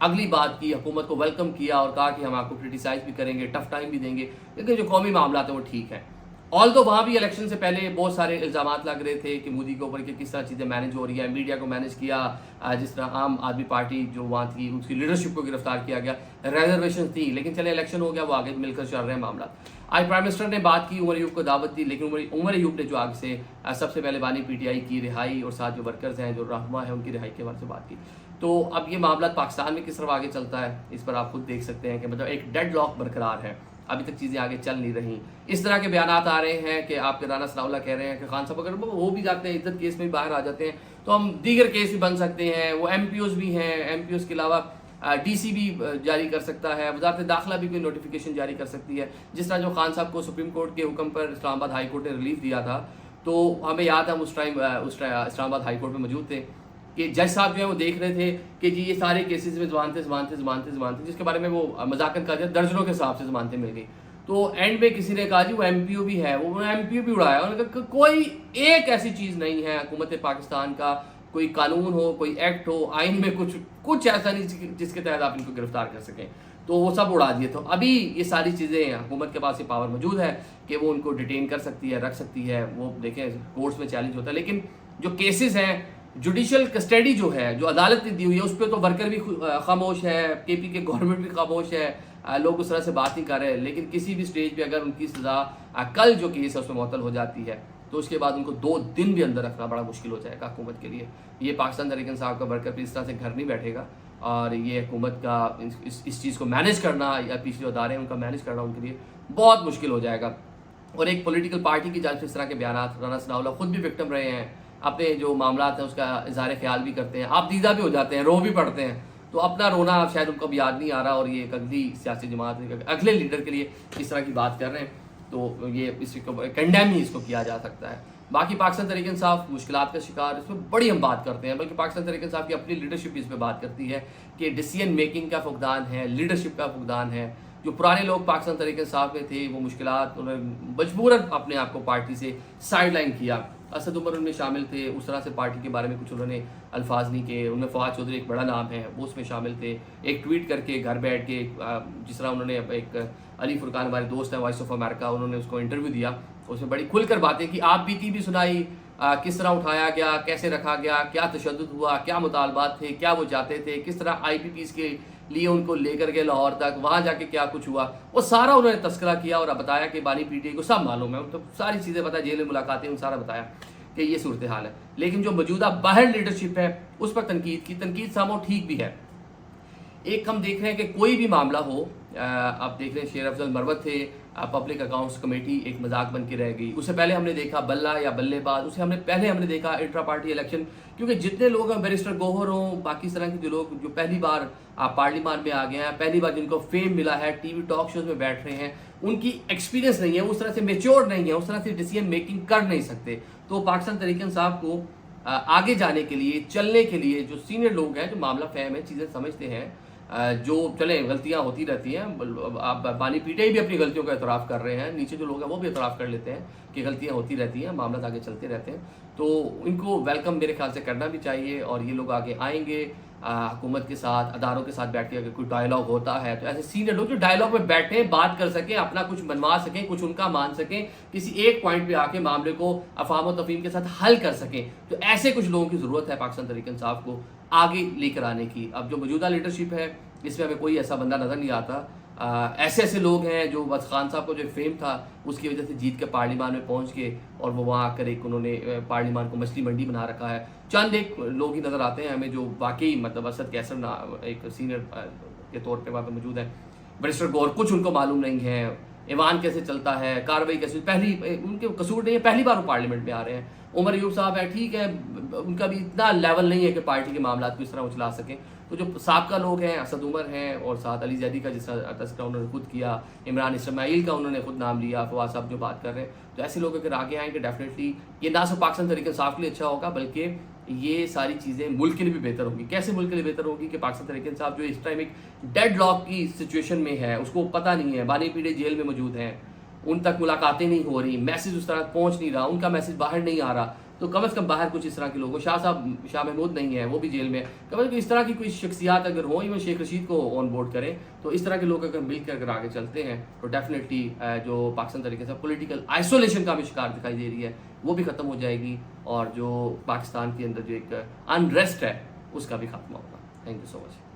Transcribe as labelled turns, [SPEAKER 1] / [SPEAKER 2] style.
[SPEAKER 1] اگلی بات کی، حکومت کو ویلکم کیا اور کہا کہ ہم آپ کو کرٹیسائز بھی کریں گے، ٹف ٹائم بھی دیں گے، لیکن جو قومی معاملات ہیں وہ ٹھیک ہیں. تو وہاں بھی الیکشن سے پہلے بہت سارے الزامات لگ رہے تھے کہ مودی کے اوپر کہ کس طرح چیزیں مینج ہو رہی ہے، میڈیا کو مینج کیا، جس طرح عام آدمی پارٹی جو وہاں تھی اس کی لیڈرشپ کو گرفتار کیا گیا، ریزرویشن تھی، لیکن چلے الیکشن ہو گیا، وہ آگے مل کر چل رہے ہیں معاملات. آج پرائم منسٹر نے بات کی، عمر ایوب کو دعوت دی، لیکن عمر ایوب نے جو آگے سے سب سے پہلے بانی پی ٹی آئی کی رہائی اور ساتھ جو ورکرز ہیں جو رہنما ہیں ان کی رہائی کے بارے سے بات کی. تو اب یہ معاملات پاکستان میں کس طرح آگے چلتا ہے اس پر آپ خود دیکھ سکتے ہیں کہ مطلب ایک ڈیڈ لاک برقرار ہے، ابھی تک چیزیں آگے چل نہیں رہی. اس طرح کے بیانات آ رہے ہیں کہ آپ کے رانا ثناء اللہ کہہ رہے ہیں کہ خان صاحب اگر وہ بھی جاتے ہیں عزت کیس میں بھی باہر آ جاتے ہیں تو ہم دیگر کیس بھی بن سکتے ہیں. وہ ایم پی اوز بھی ہیں، ایم پی اوز کے علاوہ ڈی سی بھی جاری کر سکتا ہے، وزارت داخلہ بھی کوئی نوٹیفیکیشن جاری کر سکتی ہے. جس طرح جو خان صاحب کو سپریم کورٹ کے حکم پر اسلام آباد ہائی کورٹ نے ریلیف دیا تھا، تو ہمیں یاد ہے ہم اس ٹائم اسلام آباد ہائی کورٹ میں موجود تھے کہ جج صاحب جو ہیں وہ دیکھ رہے تھے کہ جی یہ سارے کیسز میں ضمانتیں جس کے بارے میں وہ مذاکرت کر جائے درجنوں کے حساب سے ضمانتیں مل گئی. تو اینڈ میں کسی نے کہا جی وہ ایم پی او بھی ہے، وہ ایم پی او بھی اڑایا. انہوں نے کہا کوئی ایک ایسی چیز نہیں ہے حکومت پاکستان کا، کوئی قانون ہو، کوئی ایکٹ ہو، آئین میں کچھ ایسا نہیں جس کے تحت آپ ان کو گرفتار کر سکیں. تو وہ سب اڑا دیے. تو ابھی یہ ساری چیزیں حکومت کے پاس یہ پاور موجود ہے کہ وہ ان کو ڈیٹین کر سکتی ہے، رکھ سکتی ہے. وہ دیکھیں کورٹس میں چیلنج ہوتا ہے، لیکن جو کیسز ہیں جوڈیشل کسٹڈی جو ہے جو عدالت نے دی ہوئی ہے اس پہ تو ورکر بھی خاموش ہے، کے پی کے گورنمنٹ بھی خاموش ہے، لوگ اس طرح سے بات نہیں کر رہے. لیکن کسی بھی سٹیج پہ اگر ان کی سزا کل جو کیس ہے اس میں معطل ہو جاتی ہے تو اس کے بعد ان کو 2 دن بھی اندر رکھنا بڑا مشکل ہو جائے گا حکومت کے لیے. یہ پاکستان تحریک انصاف کا ورکر بھی اس طرح سے گھر نہیں بیٹھے گا، اور یہ حکومت کا اس چیز کو مینیج کرنا یا پچھلے ادارے ہیں ان کا مینیج کرنا ان کے لیے بہت مشکل ہو جائے گا. اور ایک پولیٹیکل پارٹی کی جانب سے اس طرح کے بیانات، رانا ثناء اللہ خود بھی وکٹم رہے ہیں، اپنے جو معاملات ہیں اس کا اظہار خیال بھی کرتے ہیں، آپ دیدہ بھی ہو جاتے ہیں، رو بھی پڑتے ہیں. تو اپنا رونا شاید ان کو بھی یاد نہیں آ رہا، اور یہ ایک اگلی سیاسی جماعت اگلے لیڈر کے لیے اس طرح کی بات کر رہے ہیں تو یہ اس کو کنڈیم ہی اس کو کیا جا سکتا ہے. باقی پاکستان تحریک انصاف مشکلات کا شکار، اس میں بڑی ہم بات کرتے ہیں، بلکہ پاکستان تحریک انصاف کی اپنی لیڈرشپ اس پہ بات کرتی ہے کہ ڈیسیژن میکنگ کا فقدان ہے، لیڈرشپ کا فقدان ہے. جو پرانے لوگ پاکستان تحریک انصاف میں تھے وہ مشکلات انہوں نے مجبوراً اپنے آپ کو پارٹی سے سائڈ لائن کیا. اسد عمر ان میں شامل تھے، اس طرح سے پارٹی کے بارے میں کچھ انہوں نے الفاظ نہیں کہے. ان میں فواد چودھری ایک بڑا نام ہے، وہ اس میں شامل تھے. ایک ٹویٹ کر کے گھر بیٹھ کے جس طرح انہوں نے ایک علی فرقان ہمارے دوست ہیں وائس آف امریکہ، انہوں نے اس کو انٹرویو دیا، اس میں بڑی کھل کر باتیں کی، آپ بیتی بھی سنائی، کس طرح اٹھایا گیا، کیسے رکھا گیا، کیا تشدد ہوا، کیا مطالبات تھے، کیا وہ چاہتے تھے، کس طرح آئی پی پیز کے لیے ان کو لے کر گئے لاہور تک، وہاں جا کے کیا کچھ ہوا، وہ سارا انہوں نے تذکرہ کیا اور بتایا کہ بانی پی ٹی آئی کو سب معلوم ہے، ان کو ساری چیزیں پتہ، جیل میں ملاقاتیں ان سارا بتایا کہ یہ صورتحال ہے. لیکن جو موجودہ باہر لیڈرشپ ہے اس پر تنقید سامو ٹھیک بھی ہے. ایک ہم دیکھ رہے ہیں کہ کوئی بھی معاملہ ہو، آپ دیکھ رہے ہیں شیر افضل مروت تھے، پبلک اکاؤنٹس کمیٹی ایک مذاق بن کے رہ گئی. اس سے پہلے ہم نے دیکھا بلہ یا بلے باز، اسے ہم نے دیکھا انٹرا پارٹی الیکشن. کیونکہ جتنے لوگ ہیں بیرسٹر گوہر ہوں، باقی اس طرح کے جو لوگ جو پہلی بار پارلیمان میں آ گئے ہیں، پہلی بار جن کو فیم ملا ہے، ٹی وی ٹاک شوز میں بیٹھ رہے ہیں، ان کی ایکسپیرینس نہیں ہے، اس طرح سے میچور نہیں ہے، اس طرح سے ڈیسیژن میکنگ کر نہیں سکتے. تو پاکستان تحریک انصاف کو آگے جانے کے لیے، چلنے کے لیے جو سینئر لوگ ہیں، جو معاملہ فہم ہے، چیزیں سمجھتے ہیں، جو چلیں غلطیاں ہوتی رہتی ہیں، آپ بانی پی ٹی آئی بھی اپنی غلطیوں کا اعتراف کر رہے ہیں، نیچے جو لوگ ہیں وہ بھی اعتراف کر لیتے ہیں کہ غلطیاں ہوتی رہتی ہیں، معاملات آگے چلتے رہتے ہیں. تو ان کو ویلکم میرے خیال سے کرنا بھی چاہیے، اور یہ لوگ آگے آئیں گے حکومت کے ساتھ، اداروں کے ساتھ بیٹھ کے. اگر کوئی ڈائلاگ ہوتا ہے تو ایسے سینئر لوگ جو ڈائلاگ میں بیٹھیں، بات کر سکیں، اپنا کچھ منوا سکیں، کچھ ان کا مان سکیں، کسی ایک پوائنٹ پہ آ کے معاملے کو افہام و تفہیم کے ساتھ حل کر سکیں. تو ایسے کچھ لوگوں کی ضرورت ہے پاکستان تحریک انصاف کو آگے لے کر آنے کی. اب جو موجودہ لیڈرشپ ہے اس میں ہمیں کوئی ایسا بندہ نظر نہیں آتا. ایسے لوگ ہیں جو بس خان صاحب کو جو فیم تھا اس کی وجہ سے جیت کے پارلیمان میں پہنچ گئے، اور وہ وہاں آ کر ایک انہوں نے پارلیمان کو مچھلی منڈی بنا رکھا ہے. چند ایک لوگ ہی نظر آتے ہیں ہمیں جو واقعی مطلب اسد کیسر ایک سینئر کے طور پہ وہاں پہ موجود ہیں. بیرسٹر گور کچھ ان کو معلوم نہیں ہے، ایوان کیسے چلتا ہے، کارروائی کیسے، پہلی ان کے قصور نہیں ہے، پہلی بار وہ پارلیمنٹ میں آ رہے ہیں. عمر ایوب صاحب ہے، ٹھیک ہے، ان کا بھی اتنا لیول نہیں ہے کہ پارٹی کے معاملات کو اس طرح اچھلا سکیں. تو جو سابقہ لوگ ہیں، اسد عمر ہیں، اور ساتھ علی زیدی کا جس طرح تذکرہ انہوں نے خود کیا، عمران اسماعیل کا انہوں نے خود نام لیا، فواد صاحب جو بات کر رہے ہیں، تو ایسے لوگ اگر آگے آئیں گے ڈیفینیٹلی یہ نہ صرف پاکستان تحریک انصاف کے لیے اچھا ہوگا، بلکہ یہ ساری چیزیں ملک کے لیے بھی بہتر ہوگی. کیسے ملک کے لیے بہتر ہوگی کہ پاکستان تحریک انصاف جو اس ٹائم ایک ڈیڈ لاک کی سچویشن میں ہے، اس کو پتہ نہیں ہے، بانی پی ٹی آئی جیل میں موجود ہیں، ان تک ملاقاتیں نہیں ہو رہی، میسج اس طرح پہنچ نہیں رہا، ان کا میسج باہر نہیں آ رہا. تو کم از کم باہر کچھ اس طرح کے لوگوں، شاہ محمود نہیں ہے وہ بھی جیل میں، کم از کم اس طرح کی کوئی شخصیات اگر ہوں، ایون شیخ رشید کو آن بورڈ کریں، تو اس طرح کے لوگ اگر مل کر آگے چلتے ہیں تو ڈیفینیٹلی جو پاکستان طریقے سے پولیٹیکل آئسولیشن کا بھی شکار دکھائی دے رہی ہے وہ بھی ختم ہو جائے گی، اور جو پاکستان کے اندر جو ایک انریسٹ ہے اس کا بھی خاتمہ ہوگا. Thank you so much.